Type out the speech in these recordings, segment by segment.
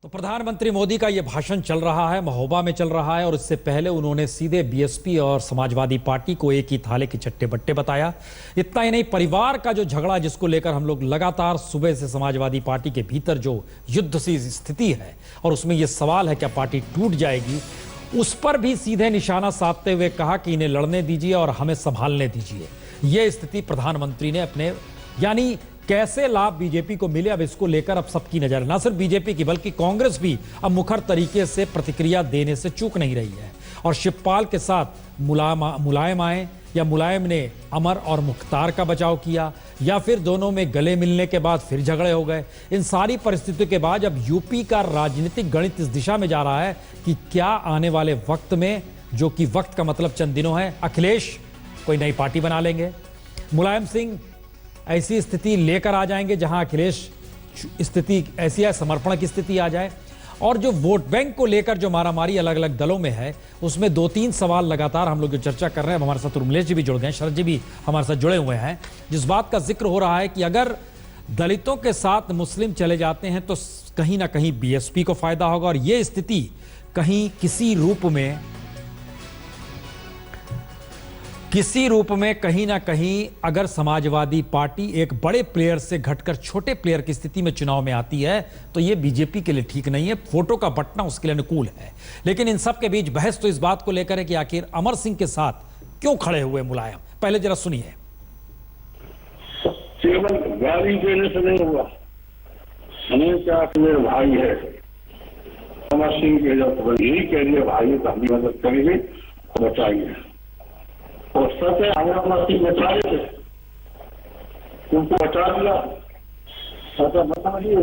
तो प्रधानमंत्री मोदी का यह भाषण चल रहा है, महोबा में चल रहा है और इससे पहले उन्होंने सीधे बीएसपी और समाजवादी पार्टी को एक ही थाले के चट्टे बट्टे बताया। इतना ही नहीं, परिवार का जो झगड़ा जिसको लेकर हम लोग लगातार सुबह से समाजवादी पार्टी के भीतर जो युद्ध सी स्थिति है और उसमें यह सवाल है क्या पार्टी टूट जाएगी, उस पर भी सीधे निशाना साधते हुए कहा कि इन्हें लड़ने दीजिए और हमें संभालने दीजिए। यह स्थिति प्रधानमंत्री ने अपने यानी कैसे लाभ बीजेपी को मिले, अब इसको लेकर अब सबकी नजर, ना सिर्फ बीजेपी की बल्कि कांग्रेस भी अब मुखर तरीके से प्रतिक्रिया देने से चूक नहीं रही है। और शिवपाल के साथ मुलायम आए या मुलायम ने अमर और मुख्तार का बचाव किया या फिर दोनों में गले मिलने के बाद फिर झगड़े हो गए। इन सारी परिस्थितियों के बाद अब यूपी का राजनीतिक गणित इस दिशा में जा रहा है कि क्या आने वाले वक्त में, जो कि वक्त का मतलब चंद दिनों है, अखिलेश कोई नई पार्टी बना लेंगे, मुलायम सिंह ऐसी स्थिति लेकर आ जाएंगे जहां अखिलेश स्थिति ऐसी है समर्पण की स्थिति आ जाए। और जो वोट बैंक को लेकर जो मारामारी अलग अलग दलों में है, उसमें दो तीन सवाल लगातार हम लोग जो चर्चा कर रहे हैं। हमारे साथ उर्मिलेश जी भी जुड़ गए, शरद जी भी हमारे साथ जुड़े हुए हैं। जिस बात का जिक्र हो रहा है कि अगर दलितों के साथ मुस्लिम चले जाते हैं तो कहीं ना कहीं बीएसपी को फायदा होगा और ये स्थिति कहीं किसी रूप में कहीं ना कहीं अगर समाजवादी पार्टी एक बड़े प्लेयर से घटकर छोटे प्लेयर की स्थिति में चुनाव में आती है तो यह बीजेपी के लिए ठीक नहीं है। फोटो का बटना उसके लिए अनुकूल है, लेकिन इन सब के बीच बहस तो इस बात को लेकर है कि आखिर अमर सिंह के साथ क्यों खड़े हुए मुलायम। पहले जरा सुनिए। केवल गाली देने से नहीं हुआ, हमें क्या मेरे भाई है अमर सिंह के, जब यही कह दिए भाई तो हम भी मदद करेंगे, बचाएंगे। और सच है, हमें अपना सिंह बचा थे, उनको बचा दिया। सच बता दिए,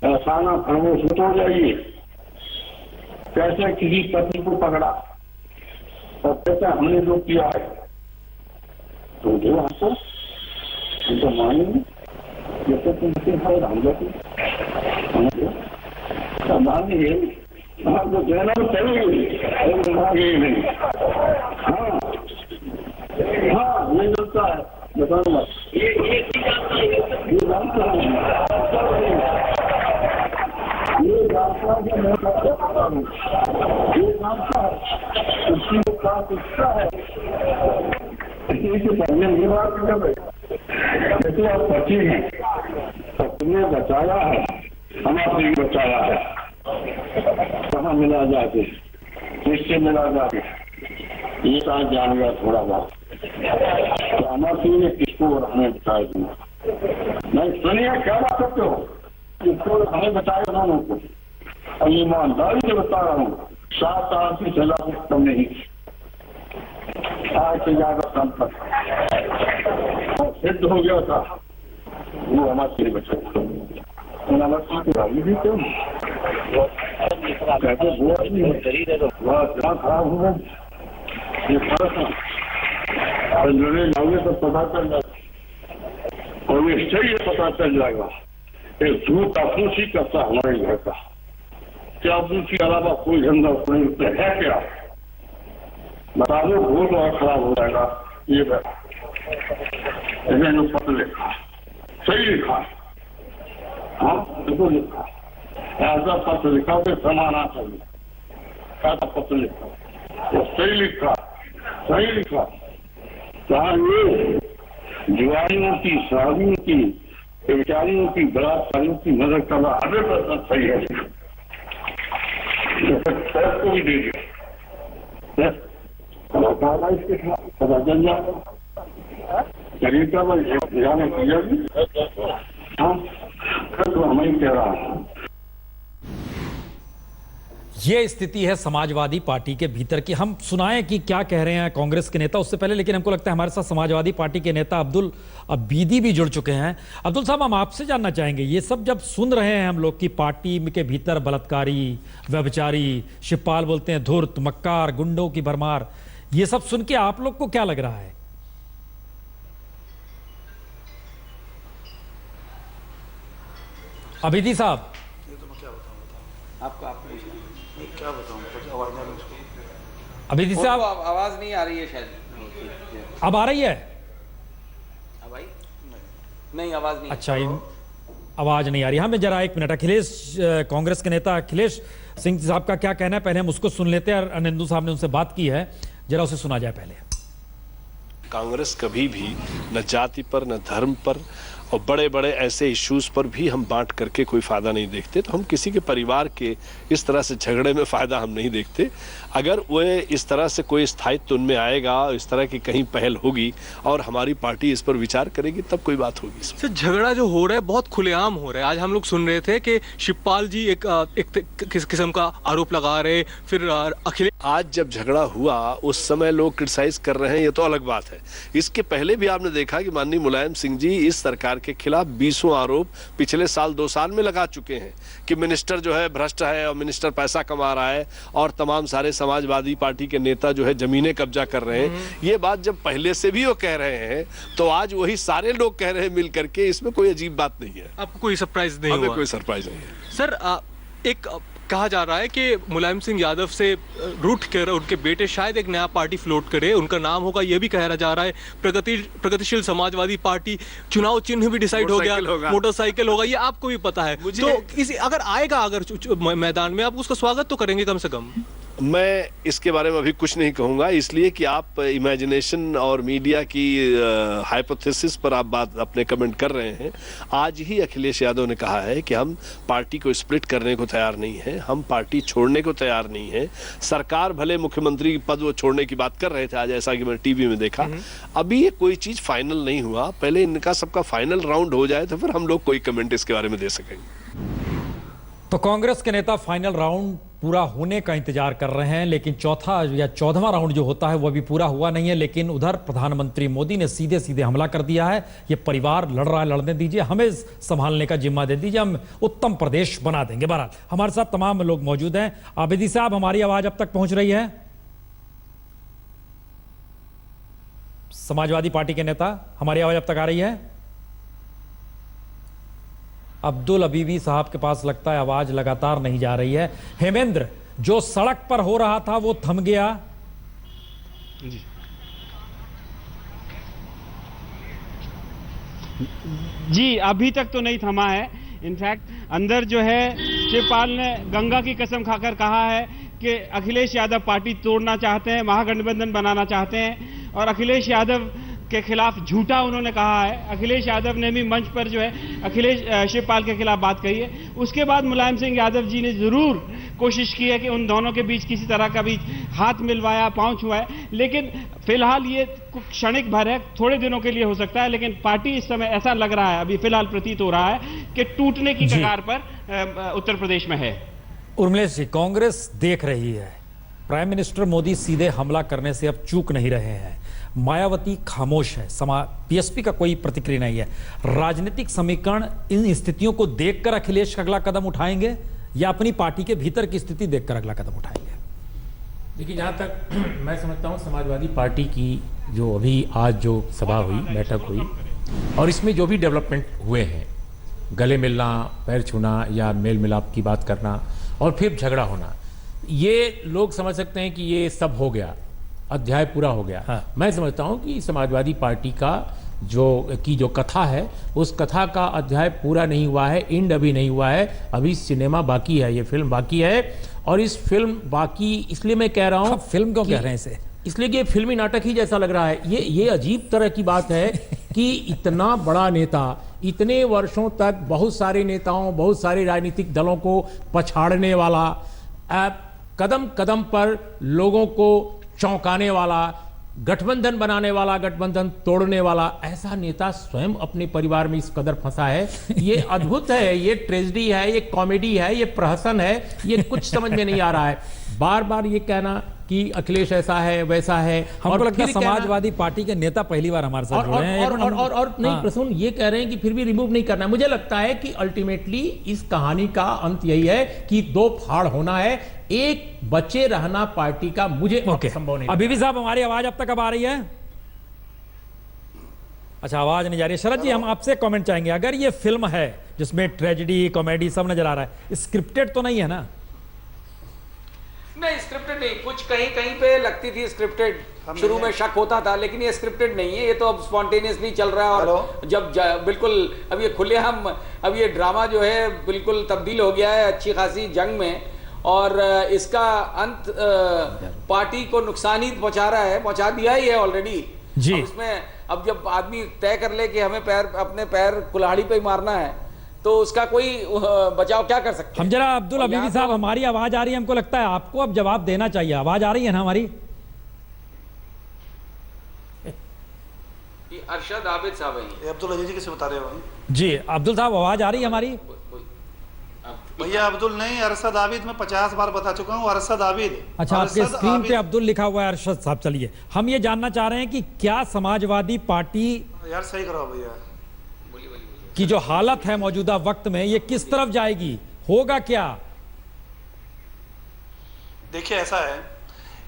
ऐसा ना खामोश हो जाइए। कैसे किसी पति को पकड़ा और कैसे हमने जो किया है तो जो आपको तो मानेंगे, जैसे तुमसे हम लोग मानेंगे, हम तो देना तो चलेंगे मांगे नहीं। हाँ हाँ, ये मिलता है, बताओ मत। ये जानता है, ये जानता है, मैं कहता हूँ, ये जानता है, उसकी वो बात इच्छा है। इसलिए पहले ये बात जब जैसे आप बचे हैं तो तुम्हें बचाया है, हमारे भी बचाया है। कहाँ मिला जाके, किससे मिला जाके, ये कहा जान गया थोड़ा बहुत। तो अमर सिंह ने किसको और हमें बचाया दिया? नहीं सुनिए, क्या बात करते हो? किसको हमें बचाया दोनों को, और ये ईमानदारी से बता रहा हूँ, 7 साल की सजा से कम नहीं, आज से ज्यादा कम तक सिद्ध हो गया था। वो अमर सिंह बचाया, अमर सिंह को राजी भी क्यों कहते वो खराब हो गए। ये फर्क है, लड़े जाओगे तो पता चल जाएगा और निश्चय ये पता चल जाएगा। एक झूठ आपूसी करता हमारे घर का, क्या आपूसी के अलावा कोई धंधा नहीं है क्या? बता दो, वोट और खराब हो जाएगा। ये मैंने पत्र लिखा, सही लिखा, हाँ बिल्कुल लिखा, ऐसा पत्र लिखा तो समाना चाहिए, ऐसा पत्र लिखा, वो सही लिखा, सही लिखा। कहा ये जुआरियों की, शराबियों की, बेचारियों की, बलात्कारियों की मदद करना 100% सही है। को भी दे दिया, इसके खिलाफ पता चल जाएगा, शरीर का जाने किया भी। हाँ, तो हमें कह रहा हूँ ये स्थिति है समाजवादी पार्टी के भीतर की। हम सुनाएं कि क्या कह रहे हैं कांग्रेस के नेता, उससे पहले लेकिन हमको लगता है हमारे साथ समाजवादी पार्टी के नेता अब्दुल अबीदी भी जुड़ चुके हैं। अब्दुल साहब, हम आपसे जानना चाहेंगे, ये सब जब सुन रहे हैं हम लोग कि पार्टी के भीतर बलात्कारी, व्यभिचारी, शिवपाल बोलते हैं धूर्त, मक्कार, गुंडों की भरमार, ये सब सुन के आप लोग को क्या लग रहा है? अबीदी साहब, क्या बताऊं, कुछ आवाज नहीं आ रही उसको। अबीदी साहब, आवाज नहीं आ रही है शायद। अब आ रही है? अब आई? नहीं, आवाज नहीं। अच्छा, आवाज नहीं आ रही। हमें जरा एक मिनट, अखिलेश कांग्रेस के नेता अखिलेश सिंह साहब का क्या कहना है पहले हम उसको सुन लेते हैं। और अनिंदु साहब ने उनसे बात की है, जरा उसे सुना जाए पहले। कांग्रेस कभी भी न जाति पर न धर्म पर और बड़े बड़े ऐसे इश्यूज पर भी हम बांट करके कोई फायदा नहीं देखते। तो हम किसी के परिवार के इस तरह से झगड़े में फायदा हम नहीं देखते। अगर वह इस तरह से कोई स्थायित्व उनमें आएगा, इस तरह की कहीं पहल होगी और हमारी पार्टी इस पर विचार करेगी, तब कोई बात होगी। सर, झगड़ा जो हो रहा है बहुत खुलेआम हो रहा है। आज हम लोग सुन रहे थे कि शिवपाल जी एक किस किस्म का आरोप लगा रहे, फिर अखिलेश। आज जब झगड़ा हुआ उस समय लोग क्रिटिसाइज कर रहे हैं, ये तो अलग बात है। इसके पहले भी आपने देखा कि माननीय मुलायम सिंह जी इस सरकार के खिलाफ 20 आरोप पिछले साल 2 साल में लगा चुके हैं कि मिनिस्टर जो है भ्रष्ट है और मिनिस्टर पैसा कमा रहा है और तमाम सारे समाजवादी पार्टी के नेता जो है जमीनें कब्जा कर रहे हैं। ये बात जब पहले से भी वो कह रहे हैं तो आज वही सारे लोग कह रहे हैं मिल करके, इसमें कोई अजीब बात नहीं है। आपको कोई सरप्राइज नहीं हमें हुआ? कोई सरप्राइज नहीं है। सर, एक कहा जा रहा है कि मुलायम सिंह यादव से रूठ कर उनके बेटे शायद एक नया पार्टी फ्लोट करे, उनका नाम होगा, यह भी कहा जा रहा है। प्रगतिशील समाजवादी पार्टी, चुनाव चिन्ह भी डिसाइड हो गया, मोटरसाइकिल होगा, ये आपको भी पता है। तो अगर आएगा अगर मैदान में, आप उसका स्वागत तो करेंगे कम से कम? मैं इसके बारे में अभी कुछ नहीं कहूंगा, इसलिए कि आप इमेजिनेशन और मीडिया की हाइपोथेसिस पर आप बात अपने कमेंट कर रहे हैं। आज ही अखिलेश यादव ने कहा है कि हम पार्टी को स्प्लिट करने को तैयार नहीं है, हम पार्टी छोड़ने को तैयार नहीं है। सरकार भले मुख्यमंत्री पद वो छोड़ने की बात कर रहे थे आज, ऐसा कि मैंने टीवी में देखा। अभी ये कोई चीज फाइनल नहीं हुआ, पहले इनका सबका फाइनल राउंड हो जाए तो फिर हम लोग कोई कमेंट इसके बारे में दे सकेंगे। तो कांग्रेस के नेता फाइनल राउंड पूरा होने का इंतजार कर रहे हैं, लेकिन चौथा या 14वां राउंड जो होता है वह भी पूरा हुआ नहीं है। लेकिन उधर प्रधानमंत्री मोदी ने सीधे सीधे हमला कर दिया है, ये परिवार लड़ रहा है, लड़ने दीजिए, हमें संभालने का जिम्मा दे दीजिए, हम उत्तम प्रदेश बना देंगे। बहरहाल हमारे साथ तमाम लोग मौजूद हैं। आबिदी साहब, हमारी आवाज अब तक पहुंच रही है? समाजवादी पार्टी के नेता, हमारी आवाज अब तक आ रही है? अब्दुल अबीबी साहब के पास लगता है आवाज लगातार नहीं जा रही है। हेमेंद्र, जो सड़क पर हो रहा था वो थम गया? जी, अभी तक तो नहीं थमा है। इनफैक्ट अंदर जो है शिवपाल ने गंगा की कसम खाकर कहा है कि अखिलेश यादव पार्टी तोड़ना चाहते हैं, महागठबंधन बनाना चाहते हैं और अखिलेश यादव के खिलाफ झूठा उन्होंने कहा है। अखिलेश यादव ने भी मंच पर जो है शिवपाल के खिलाफ बात कही है। उसके बाद मुलायम सिंह यादव जी ने जरूर कोशिश की है कि उन दोनों के बीच किसी तरह का भी हाथ मिलवाया, पांव छुआया, लेकिन फिलहाल ये क्षणिक भर है, थोड़े दिनों के लिए हो सकता है। लेकिन पार्टी इस समय ऐसा लग रहा है, अभी फिलहाल प्रतीत हो रहा है कि टूटने की कगार पर उत्तर प्रदेश में है। उर्मिलेश जी, कांग्रेस देख रही है, प्राइम मिनिस्टर मोदी सीधे हमला करने से अब चूक नहीं रहे हैं, मायावती खामोश है, बीएसपी का कोई प्रतिक्रिया नहीं है। राजनीतिक समीकरण इन स्थितियों को देखकर अखिलेश अगला कदम उठाएंगे या अपनी पार्टी के भीतर की स्थिति देखकर अगला कदम उठाएंगे? देखिए, जहाँ तक मैं समझता हूँ समाजवादी पार्टी की जो अभी आज जो सभा हुई, बैठक हुई और इसमें जो भी डेवलपमेंट हुए हैं, गले मिलना, पैर छूना या मेल मिलाप की बात करना और फिर झगड़ा होना, ये लोग समझ सकते हैं कि ये सब हो गया, अध्याय पूरा हो गया। हाँ। मैं समझता हूं कि समाजवादी पार्टी का जो कथा है, उस कथा का अध्याय पूरा नहीं हुआ है, एंड अभी नहीं हुआ है, अभी सिनेमा बाकी है, ये फिल्म बाकी है। और इस फिल्म बाकी इसलिए मैं कह रहा हूं, फिल्म क्यों कह रहे हैं इसे? इसलिए कि फिल्मी नाटक ही जैसा लग रहा है। ये अजीब तरह की बात है कि इतना बड़ा नेता, इतने वर्षों तक बहुत सारे नेताओं, बहुत सारे राजनीतिक दलों को पछाड़ने वाला, कदम कदम पर लोगों को चौंकाने वाला, गठबंधन बनाने वाला, गठबंधन तोड़ने वाला ऐसा नेता स्वयं अपने परिवार में इस कदर फंसा है। ये अद्भुत है, ये ट्रेजेडी है, ये कॉमेडी है, ये प्रहसन है, ये कुछ समझ में नहीं आ रहा है। बार बार ये कहना कि अखिलेश ऐसा है, वैसा है, हमको लगता है समाजवादी पार्टी के नेता पहली बार हमारे साथ जुड़े हैं। और नहीं, प्रसून ये कह रहे हैं कि फिर भी रिमूव नहीं करना है। मुझे लगता है कि अल्टीमेटली इस कहानी का अंत यही है कि 2 फाड़ होना है, एक बचे रहना पार्टी का मुझे संभव नहीं। अभी भी साहब, हमारी आवाज अब तक अब आ रही है? अच्छा, आवाज नहीं जा रही। शरद जी, हम आपसे कमेंट चाहेंगे, अगर ये फिल्म है जिसमें ट्रेजेडी, कॉमेडी सब नजर आ रहा है, स्क्रिप्टेड तो नहीं है ना? नहीं स्क्रिप्टेड नहीं, कुछ कहीं कहीं पे लगती थी स्क्रिप्टेड, शुरू में शक होता था, लेकिन ये स्क्रिप्टेड नहीं है, ये तो अब स्पॉन्टेनियसली चल रहा है। और जब बिल्कुल अब ये खुलेआम, अब ये ड्रामा जो है बिल्कुल तब्दील हो गया है अच्छी खासी जंग में, और इसका अंत पार्टी को नुकसान ही पहुंचा रहा है, पहुंचा दिया ही है ऑलरेडी जी। इसमें अब जब आदमी तय कर ले कि हमें अपने पैर कुल्हाड़ी पे ही मारना है, तो उसका कोई बचाव क्या कर सकते हैं। हम जरा अब्दुल हबीबी साहब, हमारी आवाज आ रही है, हमको लगता है आपको अब जवाब देना चाहिए। आवाज आ रही है ना हमारी? अरशद आबिद साहब है, अब्दुल अजीज जी किसे बता रहे हो जी? अब्दुल साहब आवाज आ रही है हमारी? भैया अब्दुल नहीं, अरशद आबिद मैं 50 बार बता चुका हूँ, अरशद आबिद। अच्छा, आपके स्क्रीन पे अब्दुल लिखा हुआ है, अरशद साहब। चलिए, हम ये जानना चाह रहे हैं कि क्या समाजवादी पार्टी यार सही करो भैया की जो हालत है मौजूदा वक्त में, ये किस तरफ जाएगी, होगा क्या? देखिए ऐसा है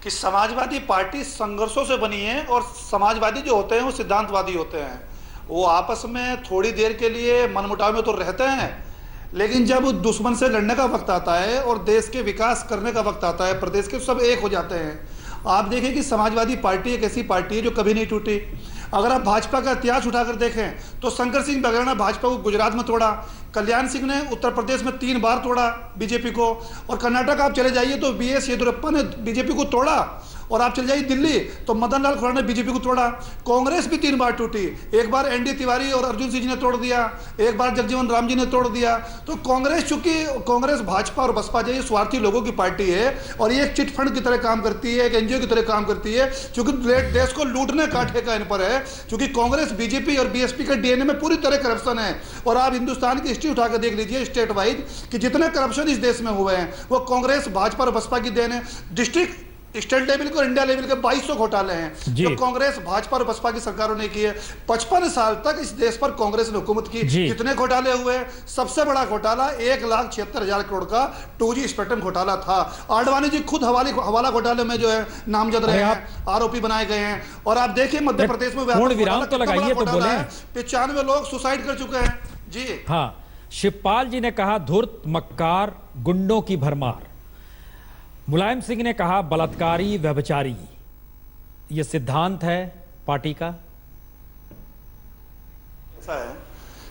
कि समाजवादी पार्टी संघर्षों से बनी है, और समाजवादी जो होते हैं वो सिद्धांतवादी होते हैं। वो आपस में थोड़ी देर के लिए मनमुटाव में तो रहते हैं, लेकिन जब दुश्मन से लड़ने का वक्त आता है और देश के विकास करने का वक्त आता है, प्रदेश के, सब एक हो जाते हैं। आप देखिए कि समाजवादी पार्टी एक ऐसी पार्टी है जो कभी नहीं टूटी। अगर आप भाजपा का इतिहास उठाकर देखें तो शंकर सिंह बघेल ने भाजपा को गुजरात में तोड़ा, कल्याण सिंह ने उत्तर प्रदेश में 3 बार तोड़ा बीजेपी को, और कर्नाटक आप चले जाइए तो बीएस येदियुरप्पा ने बीजेपी को तोड़ा, और आप चले जाइए दिल्ली तो मदन लाल खुराना ने बीजेपी को तोड़ा। कांग्रेस भी 3 बार टूटी, एक बार एनडी तिवारी और अर्जुन सिंह जी ने तोड़ दिया, एक बार जगजीवन राम जी ने तोड़ दिया। तो कांग्रेस, चूंकि कांग्रेस भाजपा और बसपा जैसे स्वार्थी लोगों की पार्टी है, और ये एक चिट फंड की तरह काम करती है, एक एनजीओ की तरह काम करती है, क्योंकि देश को लूटने काटने का इन पर है। क्योंकि कांग्रेस, बीजेपी और बीएसपी के डीएनए में पूरी तरह करप्शन है, और आप हिंदुस्तान की हिस्ट्री उठा के देख लीजिए स्टेट वाइज कि जितने करप्शन इस देश में हुए हैं वो कांग्रेस, भाजपा और बसपा की देन है। डिस्ट्रिक्ट, स्टेट लेवल के और इंडिया लेवल के 2200 घोटाले हैं जो कांग्रेस, भाजपा और बसपा की सरकारों ने किए। 55 साल तक इस देश पर कांग्रेस ने हुकूमत की। कितने घोटाले हुए? सबसे बड़ा घोटाला 1,76,000 करोड़ का 2G स्पेक्ट्रम घोटाला था। आडवाणी जी खुद हवाला घोटाले में जो है नामजद रहे हैं, आरोपी बनाए गए हैं। और आप देखिए मध्य प्रदेश में 95 लोग सुसाइड कर चुके हैं जी। हाँ, शिवपाल जी ने कहा धूर्त, मक्कार, गुंडों की भरमार। मुलायम सिंह ने कहा बलात्कारी, व्यभिचारी। ये सिद्धांत है पार्टी का। ऐसा है,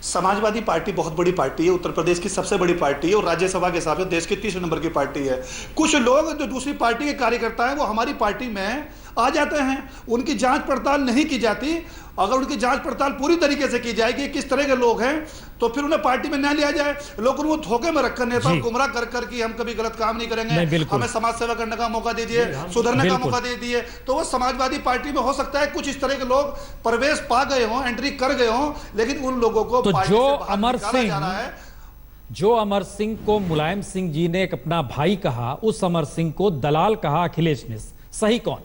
समाजवादी पार्टी बहुत बड़ी पार्टी है, उत्तर प्रदेश की सबसे बड़ी पार्टी है, और राज्यसभा के हिसाब से देश की 30 नंबर की पार्टी है। कुछ लोग जो दूसरी पार्टी के कार्यकर्ता हैं वो हमारी पार्टी में आ जाते हैं, उनकी जांच पड़ताल नहीं की जाती। अगर उनकी जांच पड़ताल पूरी तरीके से की जाएगी किस तरह के लोग हैं, तो फिर उन्हें पार्टी में न लिया जाए। लोग उनको धोखे में रखकर, नेता गुमराह कर कर कि हम कभी गलत काम नहीं करेंगे, हमें समाज सेवा करने का मौका दीजिए, सुधरने का मौका दे दिए, तो वो समाजवादी पार्टी में हो सकता है कुछ इस तरह के लोग प्रवेश पा गए हों, एंट्री कर गए हों, लेकिन उन लोगों को तो जो अमर सिंह को मुलायम सिंह जी ने एक अपना भाई कहा, उस अमर सिंह को दलाल कहा अखिलेश ने, सही कौन?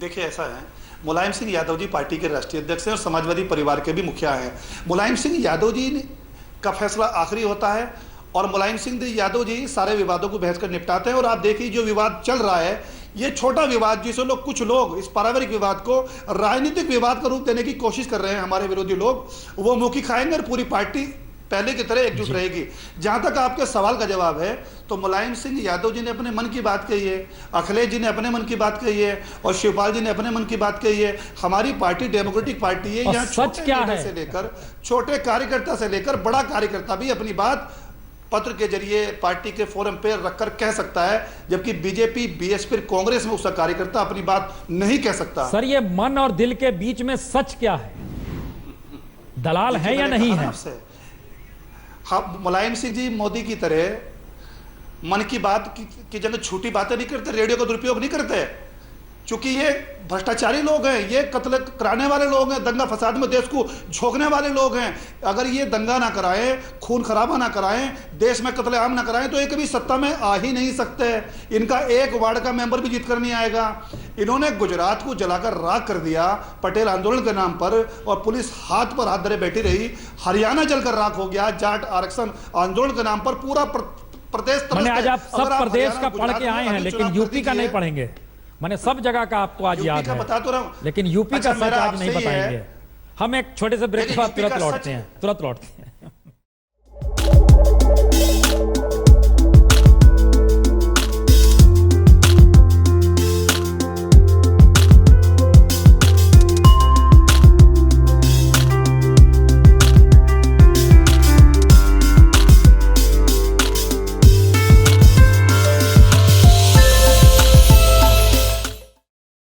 देखिए ऐसा है, मुलायम सिंह यादव जी पार्टी के राष्ट्रीय अध्यक्ष हैं और समाजवादी परिवार के भी मुखिया हैं। मुलायम सिंह यादव जी का फैसला आखिरी होता है, और मुलायम सिंह यादव जी सारे विवादों को बहस कर निपटाते हैं। और आप देखिए जो विवाद चल रहा है, ये छोटा विवाद जिसे कुछ लोग इस पारिवारिक विवाद को राजनीतिक विवाद का रूप देने की कोशिश कर रहे हैं, हमारे विरोधी लोग, वो मुखी खाएंगे और पूरी पार्टी पहले की तरह एकजुट रहेगी। जहां तक आपके सवाल का जवाब है, तो मुलायम सिंह यादव जी ने अपने मन की बात कही है, अखिलेश जी ने अपने मन की बात कही है, और शिवपाल जी ने अपने मन की बात कही है। हमारी पार्टी डेमोक्रेटिक पार्टी है, यहाँ सच क्या है से लेकर छोटे कार्यकर्ता से लेकर बड़ा कार्यकर्ता भी अपनी बात पत्र के जरिए पार्टी के फोरम पे रखकर कह सकता है, जबकि बीजेपी, बीएसपी, कांग्रेस में उसका कार्यकर्ता अपनी बात नहीं कह सकता। सर, ये मन और दिल के बीच में सच क्या है? दलाल है या नहीं है? हाँ, मुलायम सिंह जी मोदी की तरह मन की बात की जगह छोटी बातें नहीं करते, रेडियो का दुरुपयोग नहीं करते, क्योंकि ये भ्रष्टाचारी लोग हैं, ये कत्ल कराने वाले लोग हैं, दंगा फसाद में देश को झोंकने वाले लोग हैं। अगर ये दंगा ना कराएं, खून खराबा ना कराएं, देश में कत्लेआम ना कराएं, तो ये कभी सत्ता में आ ही नहीं सकते। इनका एक वार्ड का मेंबर भी जीत कर नहीं आएगा। इन्होंने गुजरात को जलाकर राख कर दिया पटेल आंदोलन के नाम पर, और पुलिस हाथ पर हाथ धरे बैठी रही। हरियाणा जलकर राख हो गया जाट आरक्षण आंदोलन के नाम पर। पूरा प्रदेश, आज आप सब प्रदेश का पढ़ के आए हैं, लेकिन यूपी का नहीं पढ़ेंगे। मैंने सब जगह का आपको आज याद है, बता तो रहा हूं, लेकिन यूपी का सच आज नहीं बताएंगे। हम एक छोटे से ब्रेक के बाद तुरंत लौटते हैं।